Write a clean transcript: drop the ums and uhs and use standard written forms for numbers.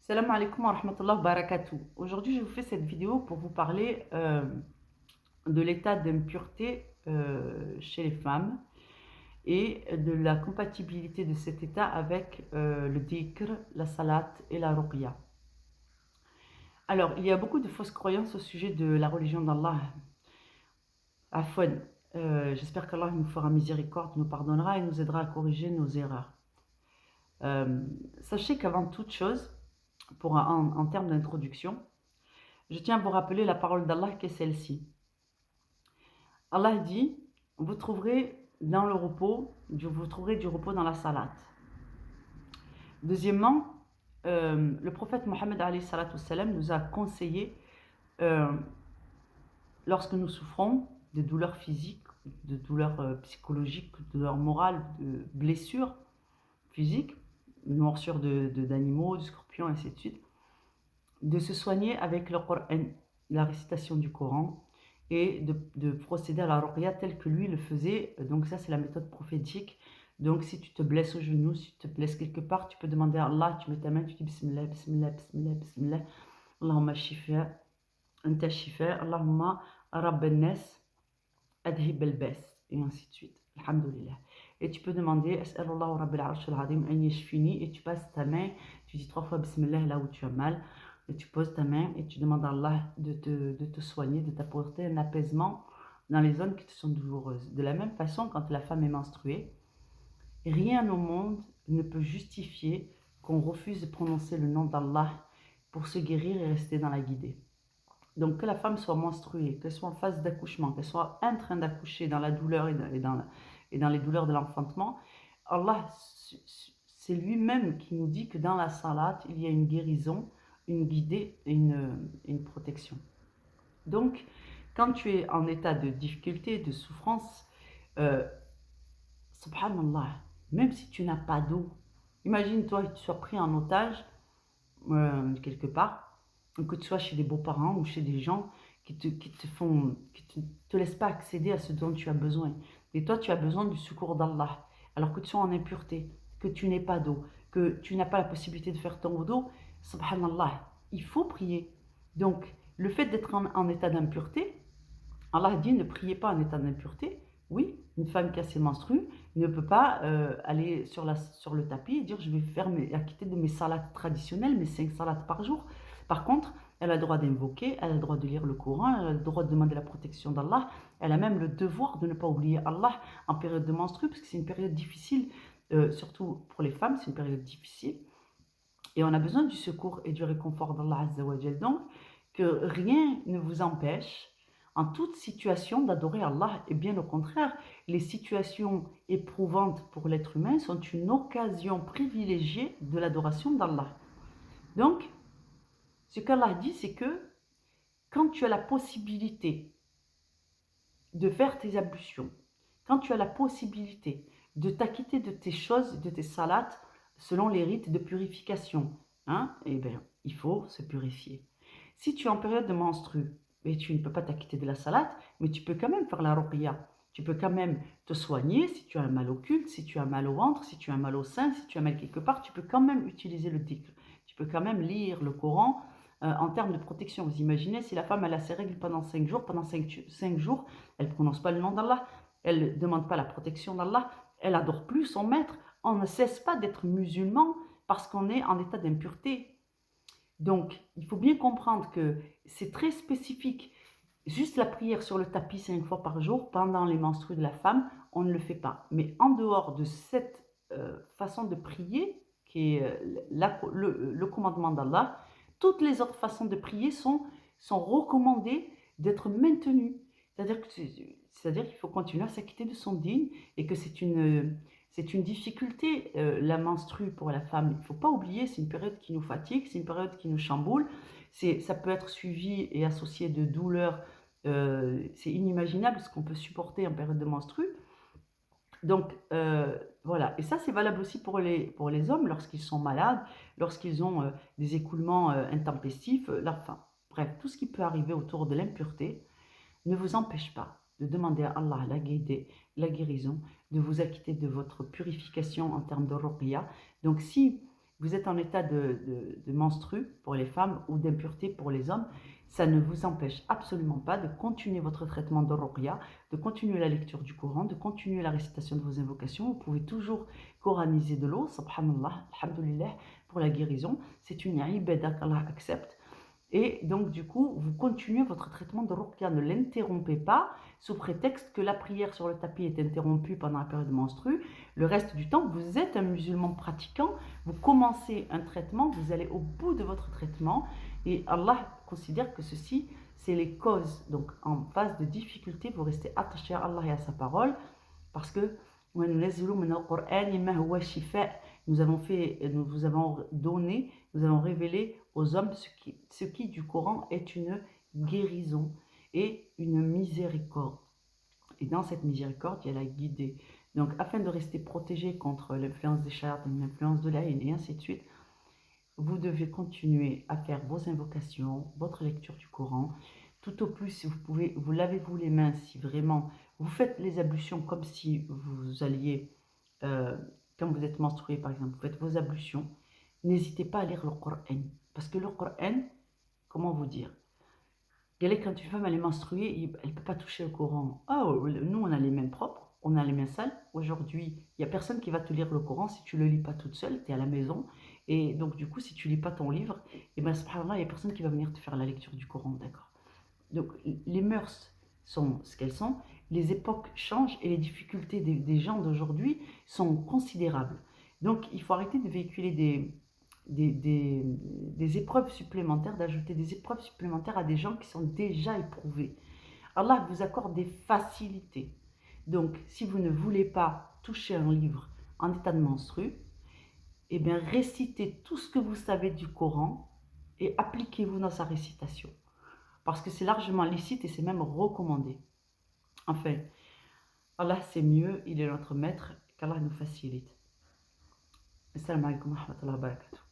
Salam alaikum wa rahmatullah wa barakatuh. Aujourd'hui, je vous fais cette vidéo pour vous parler de l'état d'impureté chez les femmes et de la compatibilité de cet état avec le dhikr, la salat et la ruqya. Alors, il y a beaucoup de fausses croyances au sujet de la religion d'Allah. Afwan, j'espère qu'Allah nous fera miséricorde, nous pardonnera et nous aidera à corriger nos erreurs. Euh, Sachez qu'avant toute chose, en termes d'introduction, je tiens à vous rappeler la parole d'Allah qui est celle-ci. Allah dit, vous trouverez dans le repos, vous trouverez du repos dans la salat. Deuxièmement, le prophète Mohammed nous a conseillé, lorsque nous souffrons de douleurs physiques, de douleurs psychologiques, de douleurs morales, de blessures physiques, de morsures d'animaux, de scorpions, ainsi de suite, de se soigner avec le Coran, la récitation du Coran, et de procéder à la ruqya telle que lui le faisait. Donc ça, c'est la méthode prophétique. Donc si tu te blesses au genou, si tu te blesses quelque part, tu peux demander à Allah, tu mets ta main, tu dis Bismillah, Bismillah, Bismillah, Bismillah, Allahumma shifa, anta shifa, Allahumma rabban nas, adhib al-bas, et ainsi de suite. Alhamdulillah. Et tu peux demander As'alullah rabbil arsh al-azim an yashfini, et tu passes ta main, tu dis 3 fois Bismillah là où tu as mal. Et tu poses ta main et tu demandes à Allah de te soigner, de t'apporter un apaisement dans les zones qui te sont douloureuses. De la même façon, quand la femme est menstruée, rien au monde ne peut justifier qu'on refuse de prononcer le nom d'Allah pour se guérir et rester dans la guidée. Donc que la femme soit menstruée, qu'elle soit en phase d'accouchement, qu'elle soit en train d'accoucher dans la douleur et dans les douleurs de l'enfantement, Allah, c'est lui-même qui nous dit que dans la salat, il y a une guérison, une guidée et une protection. Donc, quand tu es en état de difficulté, de souffrance, euh, subhanallah, même si tu n'as pas d'eau, imagine-toi que tu sois pris en otage quelque part, ou que tu sois chez des beaux-parents ou chez des gens qui te laissent pas accéder à ce dont tu as besoin. Et toi, tu as besoin du secours d'Allah, alors que tu sois en impureté, que tu n'aies pas d'eau, que tu n'as pas la possibilité de faire ton wudu, subhanallah, il faut prier. Donc, le fait d'être en état d'impureté, Allah dit ne priez pas en état d'impureté. Oui, une femme qui a ses menstrues ne peut pas aller sur le tapis et dire je vais acquitter de mes salades traditionnelles, mes 5 salades par jour. Par contre, elle a le droit d'invoquer, elle a le droit de lire le Coran, elle a le droit de demander la protection d'Allah, elle a même le devoir de ne pas oublier Allah en période de menstrues, parce que c'est une période difficile, surtout pour les femmes, c'est une période difficile. Et on a besoin du secours et du réconfort d'Allah Azza wa Jal. Donc, que rien ne vous empêche en toute situation d'adorer Allah. Et bien au contraire, les situations éprouvantes pour l'être humain sont une occasion privilégiée de l'adoration d'Allah. Donc, ce qu'Allah dit, c'est que quand tu as la possibilité de faire tes ablutions, quand tu as la possibilité de t'acquitter de tes choses, de tes salats, selon les rites de purification, hein, eh bien, il faut se purifier. Si tu es en période de menstru, et tu ne peux pas t'acquitter de la salade, mais tu peux quand même faire la ruqya. Tu peux quand même te soigner si tu as un mal au cul, si tu as mal au ventre, si tu as mal au sein, si tu as mal quelque part, tu peux quand même utiliser le dhikr. Tu peux quand même lire le Coran en termes de protection. Vous imaginez si la femme elle a ses règles pendant 5 jours, cinq jours, elle ne prononce pas le nom d'Allah, elle ne demande pas la protection d'Allah, elle n'adore plus son maître. On ne cesse pas d'être musulman parce qu'on est en état d'impureté. Donc, il faut bien comprendre que c'est très spécifique. Juste la prière sur le tapis 5 fois par jour pendant les menstrues de la femme, on ne le fait pas. Mais en dehors de cette façon de prier, qui est le commandement d'Allah, toutes les autres façons de prier sont recommandées d'être maintenues. C'est-à-dire qu'il faut continuer à s'acquitter de son dîne et que c'est une difficulté, la menstrue pour la femme. Il ne faut pas oublier, c'est une période qui nous fatigue, c'est une période qui nous chamboule. Ça peut être suivi et associé de douleurs. C'est inimaginable ce qu'on peut supporter en période de menstrue. Donc, voilà. Et ça, c'est valable aussi pour les hommes lorsqu'ils sont malades, lorsqu'ils ont des écoulements intempestifs, la faim. Bref, tout ce qui peut arriver autour de l'impureté ne vous empêche pas de demander à Allah la guérison, de vous acquitter de votre purification en termes de ruqya. Donc, si vous êtes en état de menstru pour les femmes ou d'impureté pour les hommes, ça ne vous empêche absolument pas de continuer votre traitement de ruqya, de continuer la lecture du Coran, de continuer la récitation de vos invocations. Vous pouvez toujours coraniser de l'eau, subhanallah, alhamdulillah, pour la guérison. C'est une ibadah qu'Allah accepte. Et donc, du coup, vous continuez votre traitement de ruqya, ne l'interrompez pas sous prétexte que la prière sur le tapis est interrompue pendant la période menstrue. Le reste du temps, vous êtes un musulman pratiquant, vous commencez un traitement, vous allez au bout de votre traitement et Allah considère que ceci, c'est les causes. Donc, en phase de difficulté, vous restez attaché à Allah et à sa parole parce que nous avons fait, nous vous avons donné, nous avons révélé aux hommes ce qui du Coran est une guérison et une miséricorde. Et dans cette miséricorde, il y a la guidée. Donc, afin de rester protégé contre l'influence des chars, l'influence de la haine et ainsi de suite, vous devez continuer à faire vos invocations, votre lecture du Coran. Tout au plus, si vous pouvez, vous lavez-vous les mains si vraiment vous faites les ablutions comme si vous alliez, euh, quand vous êtes menstrué par exemple, vous faites vos ablutions. N'hésitez pas à lire le Coran. Parce que le Coran, comment vous dire? Quand une femme elle est menstruée, elle ne peut pas toucher le Coran. Ah, nous on a les mains propres, on a les mains sales. Aujourd'hui, il n'y a personne qui va te lire le Coran si tu ne le lis pas toute seule, tu es à la maison. Et donc du coup, si tu ne lis pas ton livre, et ben subhanallah, il n'y a personne qui va venir te faire la lecture du Coran, d'accord? Donc les mœurs sont ce qu'elles sont, les époques changent et les difficultés des gens d'aujourd'hui sont considérables. Donc il faut arrêter de véhiculer des épreuves supplémentaires, d'ajouter des épreuves supplémentaires à des gens qui sont déjà éprouvés. Allah vous accorde des facilités. Donc, si vous ne voulez pas toucher un livre en état de menstru, eh bien, récitez tout ce que vous savez du Coran et appliquez-vous dans sa récitation. Parce que c'est largement licite et c'est même recommandé. Enfin, Allah c'est mieux, il est notre maître, qu'Allah nous facilite. Assalamu alaikum wa rahmatullahi wa barakatuh.